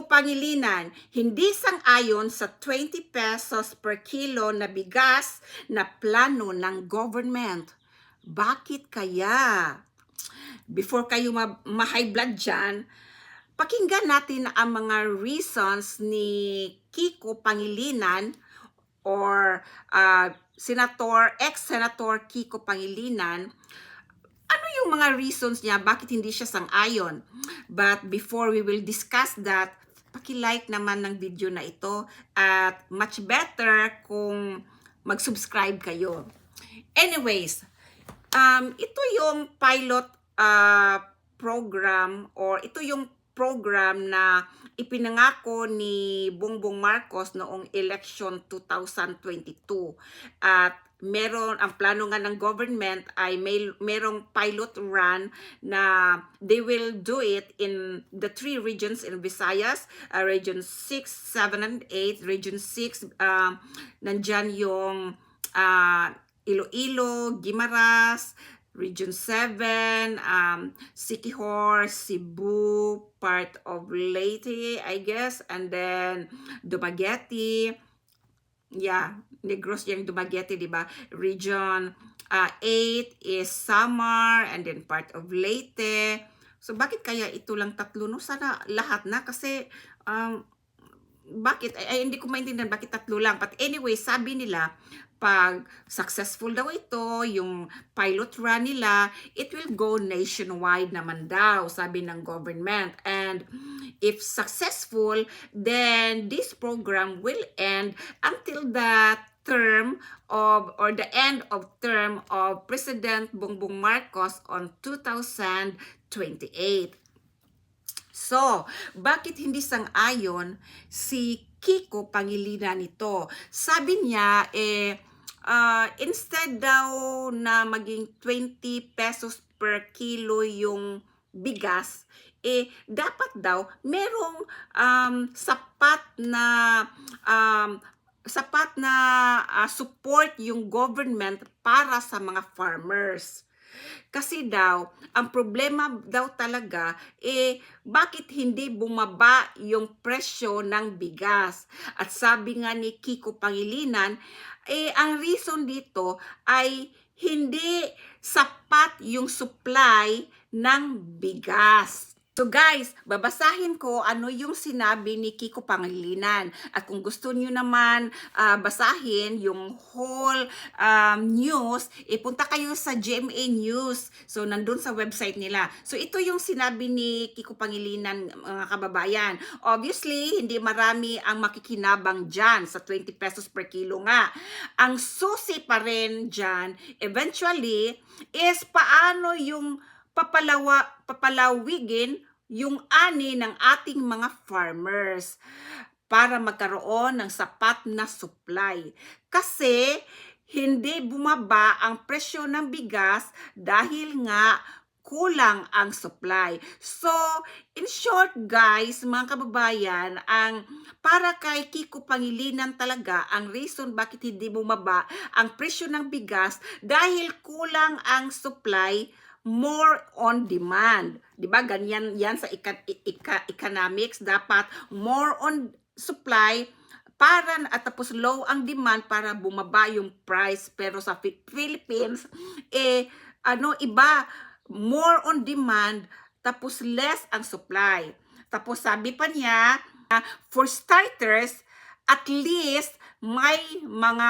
Kiko Pangilinan, hindi sang-ayon sa 20 pesos per kilo na bigas na plano ng government. Bakit kaya? Before kayo ma-high blood dyan, pakinggan natin ang mga reasons ni Kiko Pangilinan or ex-senator Kiko Pangilinan. Ano yung mga reasons niya bakit hindi siya sang-ayon? But before we will discuss that, paki-like naman ng video na ito at much better kung mag-subscribe kayo. Anyways, ito yung pilot program or ito yung program na ipinangako ni Bongbong Marcos noong election 2022. At ang plano nga ng government ay merong pilot run na they will do it in the 3 regions in Visayas, Region 6, 7, and 8. Region 6, nandyan yung Iloilo, Guimaras, Region 7, Siquijor, Cebu, part of Leyte, I guess, and then Dumaguete. Yeah, Negros yung Dumaguete, di ba? Region 8 is Samar, and then part of Leyte. So, bakit kaya ito lang tatlo? No? Sana lahat na kasi bakit? Hindi ko maintindihan bakit tatlo lang. But anyway, sabi nila, pag successful daw ito, yung pilot run nila, it will go nationwide naman daw, sabi ng government. And if successful, then this program will end until the term of or the end of term of President Bongbong Marcos on 2028. So, bakit hindi sang-ayon si Kiko Pangilinan nito? Sabi niya, instead daw na maging 20 pesos per kilo yung bigas, dapat daw merong sapat na support yung government para sa mga farmers. Kasi daw, ang problema daw talaga, bakit hindi bumaba yung presyo ng bigas? At sabi nga ni Kiko Pangilinan, ang reason dito ay hindi sapat yung supply ng bigas. So guys, babasahin ko ano yung sinabi ni Kiko Pangilinan. At kung gusto niyo naman basahin yung whole news, punta kayo sa GMA News. So nandun sa website nila. So ito yung sinabi ni Kiko Pangilinan, mga kababayan. Obviously, hindi marami ang makikinabang dyan sa 20 pesos per kilo nga. Ang susi pa rin dyan, eventually, is paano yung papalawigin yung ani ng ating mga farmers para magkaroon ng sapat na supply. Kasi hindi bumaba ang presyo ng bigas dahil nga kulang ang supply. So, in short guys, mga kababayan, para kay Kiko Pangilinan talaga, ang reason bakit hindi bumaba ang presyo ng bigas dahil kulang ang supply, more on demand. 'Di ba? Ganyan 'yan sa economics, dapat more on supply at tapos low ang demand para bumaba yung price. Pero sa Philippines iba, more on demand tapos less ang supply. Tapos sabi pa niya, for starters, at least may mga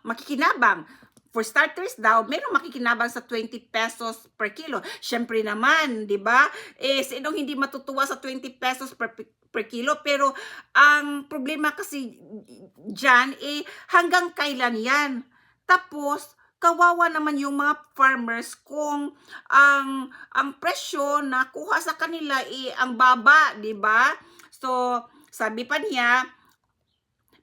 makikinabang. For starters daw, merong makikinabang sa 20 pesos per kilo. Syempre naman, di ba? Sinong hindi matutuwa sa 20 pesos per kilo? Pero ang problema kasi dyan, hanggang kailan yan? Tapos, kawawa naman yung mga farmers kung ang presyo na kuha sa kanila ang baba, di ba? So, sabi pa niya,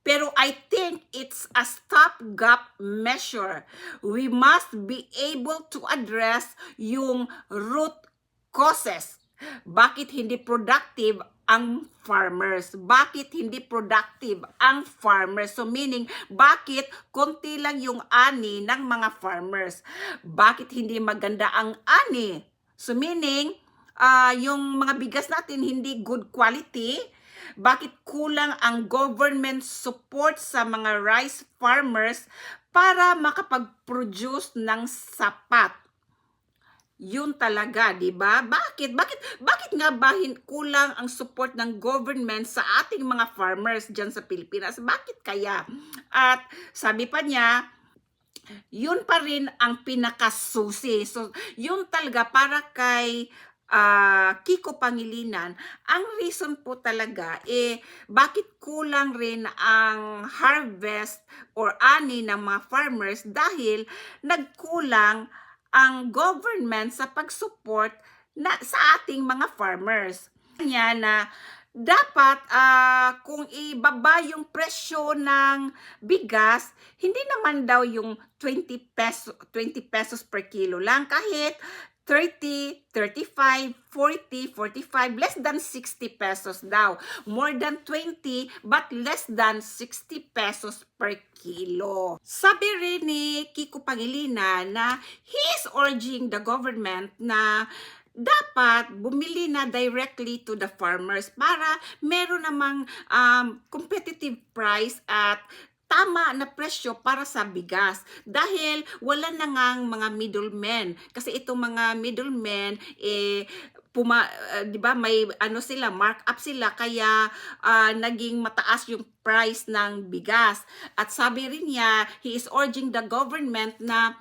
pero I think it's a stopgap measure. We must be able to address yung root causes. Bakit hindi productive ang farmers? Bakit hindi productive ang farmers? So meaning, bakit konti lang yung ani ng mga farmers? Bakit hindi maganda ang ani? So meaning, yung mga bigas natin hindi good quality. Bakit kulang ang government support sa mga rice farmers para makapag-produce ng sapat? Yun talaga, 'di ba? Bakit nga ba kulang ang support ng government sa ating mga farmers diyan sa Pilipinas? Bakit kaya? At sabi pa niya, yun pa rin ang pinakasusi. So, yun talaga para kay Kiko Pangilinan, ang reason po talaga bakit kulang rin ang harvest or ani ng mga farmers dahil nagkulang ang government sa pag-support sa ating mga farmers. Kanya na dapat kung ibaba yung presyo ng bigas, hindi naman daw yung 20 pesos per kilo lang, kahit 30, 35, 40, 45, less than 60 pesos daw. More than 20 but less than 60 pesos per kilo. Sabi rin ni Kiko Pangilinan na he is urging the government na dapat bumili na directly to the farmers para meron namang competitive price at tama na presyo para sa bigas dahil wala na ngang mga middlemen kasi itong mga middlemen 'di ba may ano sila, markup sila kaya naging mataas yung price ng bigas. At sabi rin niya, he is urging the government na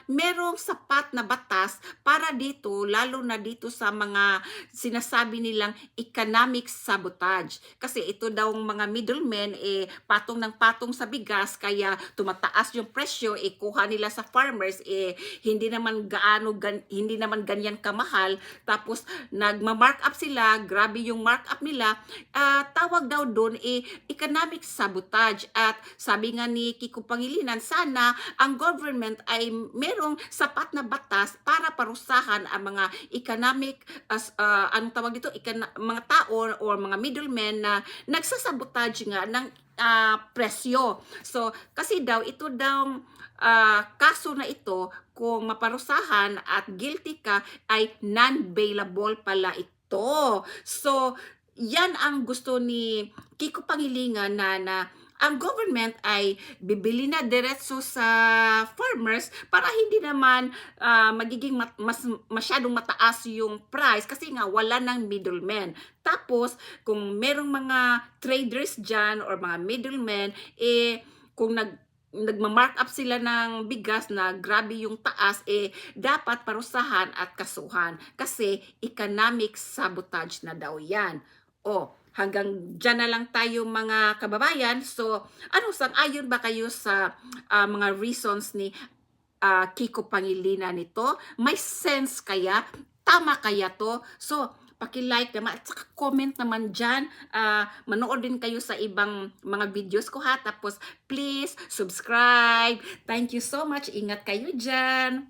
merong sapat na batas para dito, lalo na dito sa mga sinasabi nilang economic sabotage. Kasi ito daw mga middlemen patong ng patong sa bigas kaya tumataas yung presyo, kuha nila sa farmers hindi naman hindi naman ganyan kamahal, tapos nagma-markup sila, grabe yung markup nila. Tawag daw doon economic sabotage. At sabi nga ni Kiko Pangilinan, sana ang government ay merong sapat na batas para parusahan ang mga economic anong tawag dito, mga tao or mga middlemen na nagsasabotage nga ng presyo. So kasi daw ito daw kaso na ito, kung maparusahan at guilty ka ay non-bailable pala ito. So yan ang gusto ni Kiko Pangilinan na ang government ay bibili na diretso sa farmers para hindi naman magiging masyadong mataas yung price kasi nga wala ng middleman. Tapos kung merong mga traders dyan or mga middlemen, kung nagma-mark up sila ng bigas na grabe yung taas, dapat parusahan at kasuhan kasi economic sabotage na daw yan. Hanggang dyan na lang tayo mga kababayan. So, sang-ayon ba kayo sa mga reasons ni Kiko Pangilinan nito? May sense kaya? Tama kaya to? So, paki-like naman at saka comment naman dyan. Manood din kayo sa ibang mga videos ko ha. Tapos, please subscribe. Thank you so much. Ingat kayo dyan.